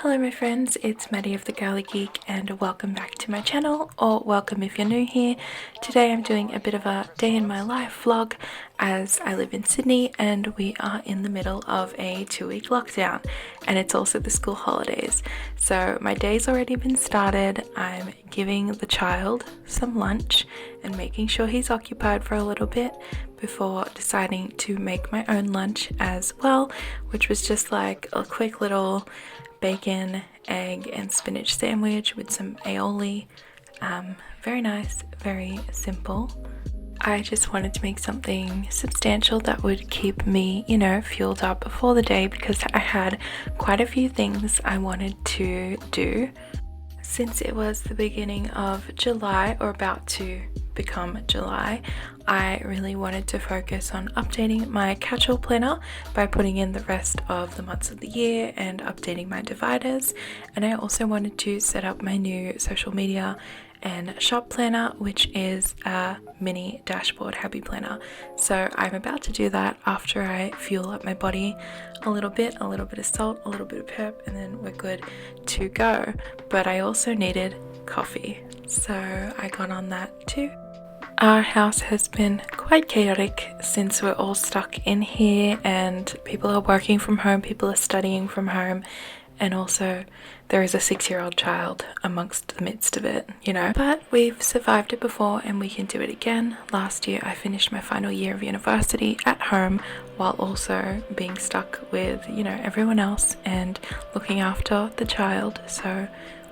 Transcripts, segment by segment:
Hello my friends, it's Maddie of the Girly Geek and welcome back to my channel, or welcome if you're new here. Today I'm doing a bit of a day in my life vlog as I live in Sydney and we are in the middle of a 2-week lockdown and it's also the school holidays. So my day's already been started. I'm giving the child some lunch and making sure he's occupied for a little bit before deciding to make my own lunch as well, which was just like a quick little bacon, egg and spinach sandwich with some aioli. Very nice, very simple. I just wanted to make something substantial that would keep me, fueled up before the day because I had quite a few things I wanted to do. Since it was the beginning of July, or about to become July, I really wanted to focus on updating my catch-all planner by putting in the rest of the months of the year and updating my dividers. And I also wanted to set up my new social media and shop planner, which is a mini dashboard happy planner. So I'm about to do that after I fuel up my body a little bit of salt, a little bit of pep, and then we're good to go. But I also needed coffee, so I got on that too. Our house has been quite chaotic since we're all stuck in here and people are working from home, people are studying from home, and also there is a 6-year-old child amongst the midst of it, But we've survived it before and we can do it again. Last year I finished my final year of university at home while also being stuck with, everyone else and looking after the child. So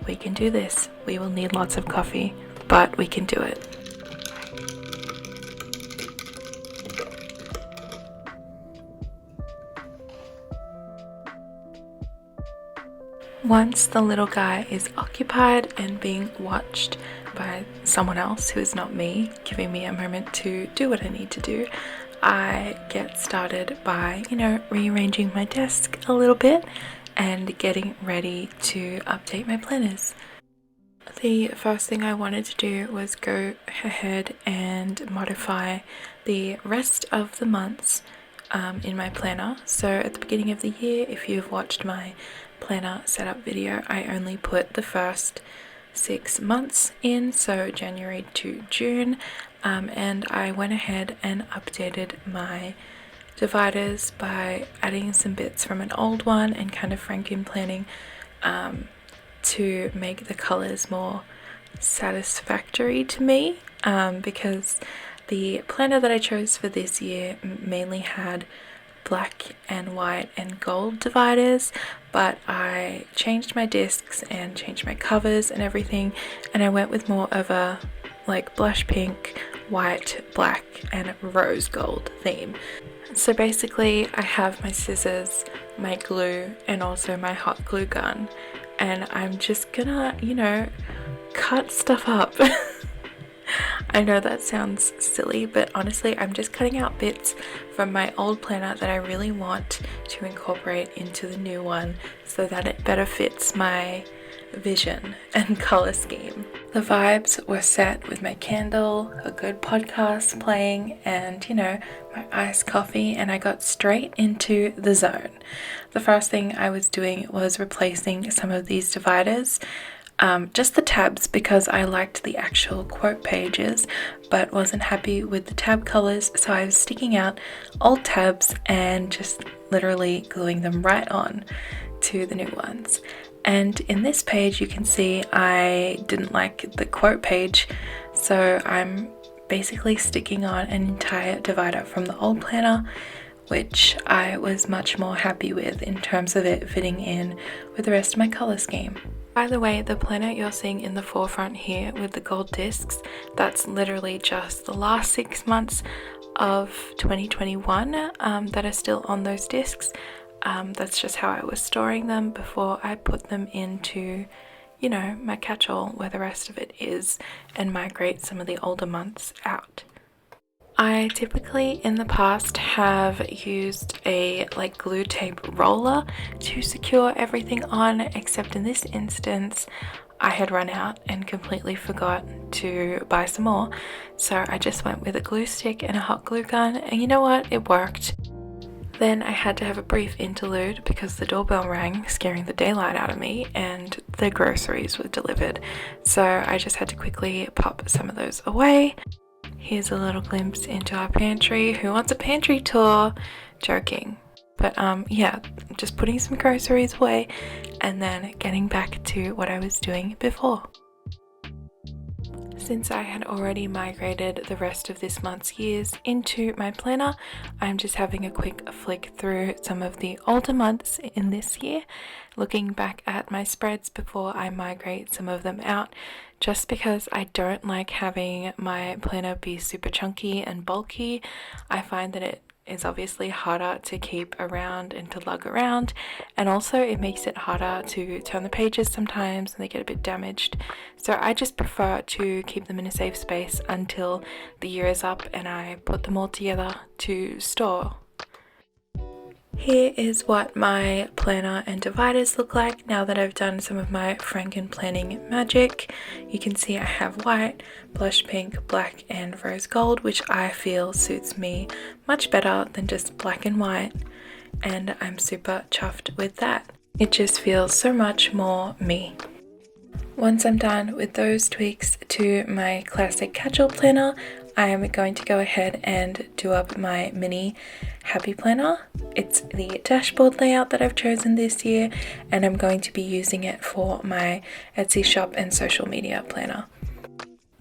we can do this. We will need lots of coffee, but we can do it. Once the little guy is occupied and being watched by someone else who is not me, giving me a moment to do what I need to do, I get started by, rearranging my desk a little bit and getting ready to update my planners. The first thing I wanted to do was go ahead and modify the rest of the months in my planner. So at the beginning of the year, if you've watched my planner setup video, I only put the first 6 months in, so January to June, and I went ahead and updated my dividers by adding some bits from an old one and kind of Franken planning to make the colors more satisfactory to me, because the planner that I chose for this year mainly had black and white and gold dividers, but I changed my discs and changed my covers and everything, and I went with more of a blush pink, white, black and rose gold theme. So basically I have my scissors, my glue and also my hot glue gun, and I'm just gonna cut stuff up. I know that sounds silly, but honestly I'm just cutting out bits from my old planner that I really want to incorporate into the new one so that it better fits my vision and color scheme. The vibes were set with my candle, a good podcast playing, and my iced coffee, and I got straight into the zone. The first thing I was doing was replacing some of these dividers, just the tabs, because I liked the actual quote pages but wasn't happy with the tab colors, so I was sticking out old tabs and just literally gluing them right on to the new ones. And in this page you can see I didn't like the quote page, so I'm basically sticking on an entire divider from the old planner, which I was much more happy with in terms of it fitting in with the rest of my color scheme. By the way, the planner you're seeing in the forefront here with the gold discs, that's literally just the last 6 months of 2021 that are still on those discs. That's just how I was storing them before I put them into, my catch-all where the rest of it is, and migrate some of the older months out. I typically in the past have used a glue tape roller to secure everything on, except in this instance I had run out and completely forgot to buy some more, so I just went with a glue stick and a hot glue gun, and you know what, it worked. Then I had to have a brief interlude because the doorbell rang, scaring the daylight out of me, and the groceries were delivered. So I just had to quickly pop some of those away. Here's a little glimpse into our pantry. Who wants a pantry tour? Joking. But yeah, just putting some groceries away and then getting back to what I was doing before. Since I had already migrated the rest of this month's years into my planner, I'm just having a quick flick through some of the older months in this year, looking back at my spreads before I migrate some of them out, just because I don't like having my planner be super chunky and bulky. I find that it is obviously harder to keep around and to lug around, and also it makes it harder to turn the pages sometimes and they get a bit damaged. So I just prefer to keep them in a safe space until the year is up and I put them all together to store. Here is what my planner and dividers look like now that I've done some of my Franken planning magic. You can see I have white, blush pink, black and rose gold, which I feel suits me much better than just black and white, and I'm super chuffed with that. It just feels so much more me. Once I'm done with those tweaks to my classic casual planner, I am going to go ahead and do up my mini happy planner. It's the dashboard layout that I've chosen this year, and I'm going to be using it for my Etsy shop and social media planner.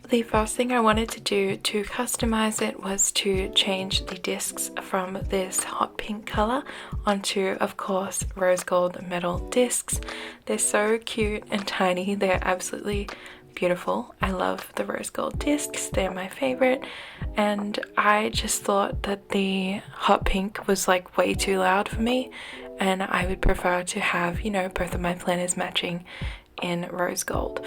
The first thing I wanted to do to customize it was to change the discs from this hot pink color onto, of course, rose gold metal discs. They're so cute and tiny. They're absolutely beautiful. I love the rose gold discs. They're my favorite, and I just thought that the hot pink was like way too loud for me, and I would prefer to have, you know, both of my planners matching in rose gold.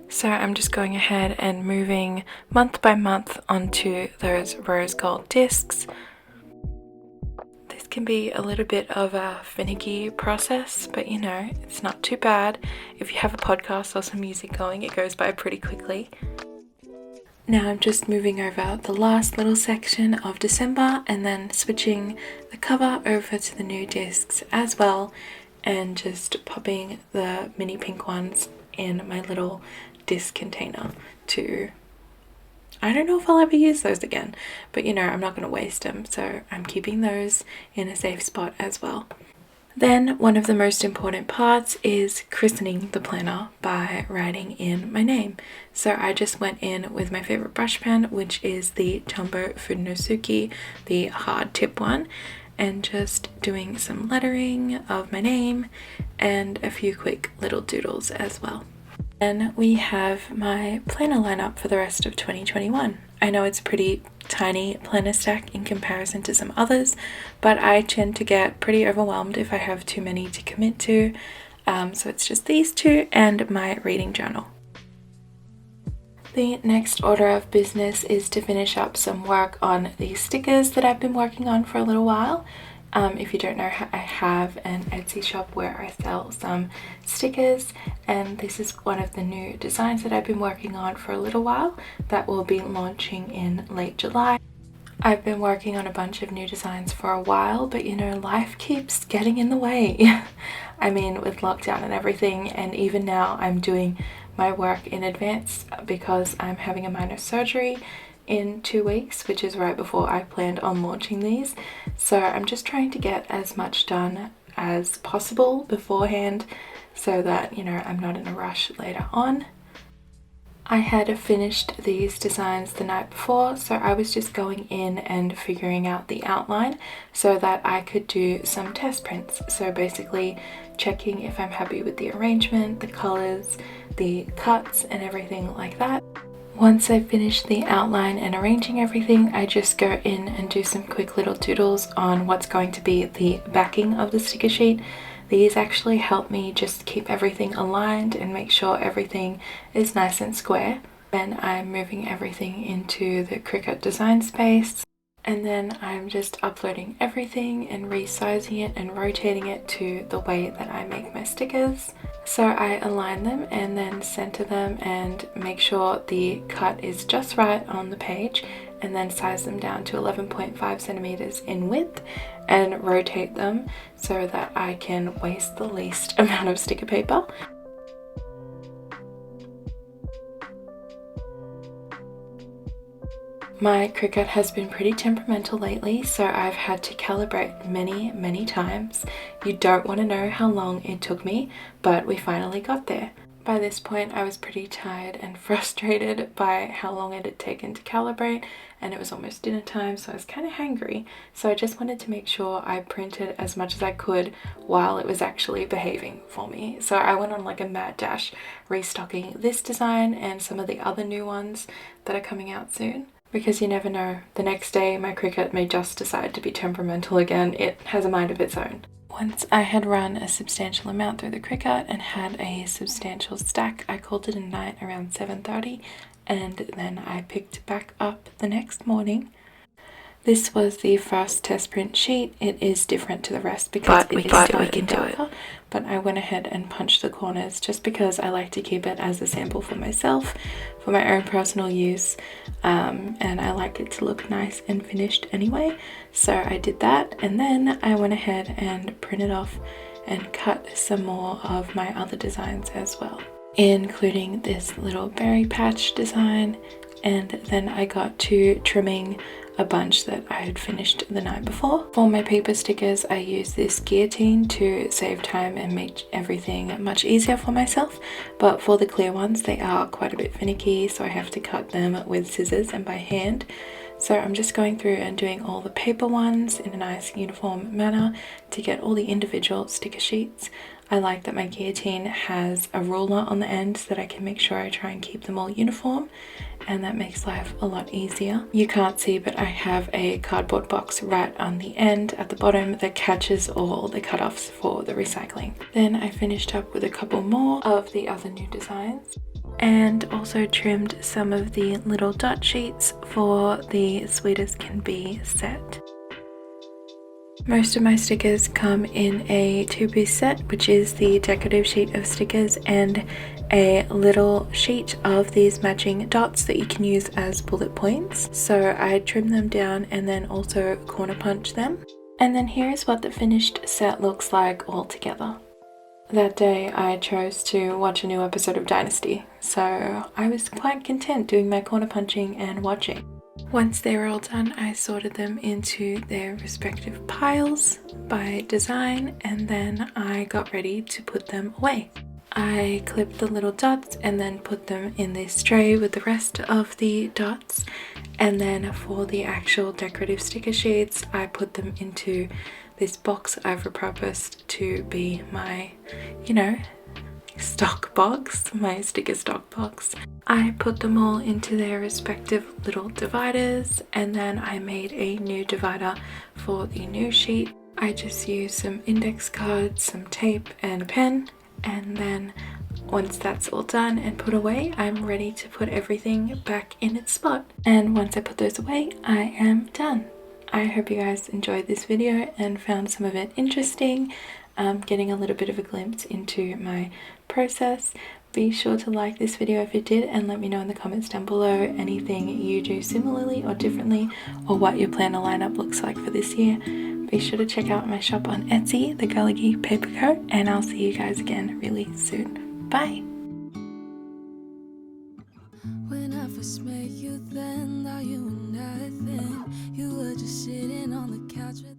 So I'm just going ahead and moving month by month onto those rose gold discs. This can be a little bit of a finicky process, but you know, it's not too bad. If you have a podcast or some music going, it goes by pretty quickly. Now I'm just moving over the last little section of December and then switching the cover over to the new discs as well, and just popping the mini pink ones in my little disc container to, I don't know if I'll ever use those again, but you know, I'm not going to waste them, so I'm keeping those in a safe spot as well. Then one of the most important parts is christening the planner by writing in my name. So I just went in with my favorite brush pen, which is the Tombow Fudenosuke, the hard tip one, and just doing some lettering of my name and a few quick little doodles as well. Then we have my planner lineup for the rest of 2021. I know it's a pretty tiny planner stack in comparison to some others, but I tend to get pretty overwhelmed if I have too many to commit to. So it's just these two and my reading journal. The next order of business is to finish up some work on the stickers that I've been working on for a little while. If you don't know, I have an Etsy shop where I sell some stickers, and this is one of the new designs that I've been working on for a little while that will be launching in late July. I've been working on a bunch of new designs for a while, but you know, life keeps getting in the way. I mean, with lockdown and everything, and even now I'm doing my work in advance because I'm having a minor surgery in 2 weeks, which is right before I planned on launching these. So I'm just trying to get as much done as possible beforehand so that, you know, I'm not in a rush later on. I had finished these designs the night before, so I was just going in and figuring out the outline so that I could do some test prints. So basically checking if I'm happy with the arrangement, the colors, the cuts and everything like that. Once I've finished the outline and arranging everything, I just go in and do some quick little doodles on what's going to be the backing of the sticker sheet. These actually help me just keep everything aligned and make sure everything is nice and square. Then I'm moving everything into the Cricut design space, and then I'm just uploading everything and resizing it and rotating it to the way that I make my stickers. So I align them and then center them and make sure the cut is just right on the page, and then size them down to 11.5 centimeters in width and rotate them so that I can waste the least amount of sticker paper. My Cricut has been pretty temperamental lately, so I've had to calibrate many times. You don't want to know how long it took me, but we finally got there. By this point, I was pretty tired and frustrated by how long it had taken to calibrate, and it was almost dinner time, so I was kind of hangry. So I just wanted to make sure I printed as much as I could while it was actually behaving for me. So I went on like a mad dash restocking this design and some of the other new ones that are coming out soon. Because you never know, the next day my Cricut may just decide to be temperamental again. It has a mind of its own. Once I had run a substantial amount through the Cricut and had a substantial stack, I called it a night around 7:30, and then I picked back up the next morning. This was the first test print sheet. It is different to the rest because it is slightly darker, but I went ahead and punched the corners just because I like to keep it as a sample for myself, for my own personal use, and I like it to look nice and finished anyway. So I did that, and then I went ahead and printed off and cut some more of my other designs as well, including this little berry patch design, and then I got to trimming a bunch that I had finished the night before. For my paper stickers, I use this guillotine to save time and make everything much easier for myself, but for the clear ones, they are quite a bit finicky, so I have to cut them with scissors and by hand. So I'm just going through and doing all the paper ones in a nice uniform manner to get all the individual sticker sheets. I like that my guillotine has a ruler on the end so that I can make sure I try and keep them all uniform, and that makes life a lot easier. You can't see, but I have a cardboard box right on the end at the bottom that catches all the cutoffs for the recycling. Then I finished up with a couple more of the other new designs, and also trimmed some of the little dot sheets for the Sweet as Can Be set. Most of my stickers come in a 2-piece set, which is the decorative sheet of stickers and a little sheet of these matching dots that you can use as bullet points. So I trim them down and then also corner punch them. And then here is what the finished set looks like all together. That day I chose to watch a new episode of Dynasty, so I was quite content doing my corner punching and watching. Once they were all done, I sorted them into their respective piles by design, and then I got ready to put them away. I clipped the little dots and then put them in this tray with the rest of the dots, and then for the actual decorative sticker sheets, I put them into this box I've repurposed to be my, stock box, my sticker stock box. I put them all into their respective little dividers, and then I made a new divider for the new sheet. I just used some index cards, some tape and a pen, and then once that's all done and put away, I'm ready to put everything back in its spot. And once I put those away, I am done. I hope you guys enjoyed this video and found some of it interesting, getting a little bit of a glimpse into my process. Be sure to like this video if you did, and let me know in the comments down below anything you do similarly or differently, or what your planner lineup looks like for this year. Be sure to check out my shop on Etsy, the Girly Geek Paper Co, and I'll see you guys again really soon. Bye! When I first met you, then thought you were nothing. You were just sitting on the couch with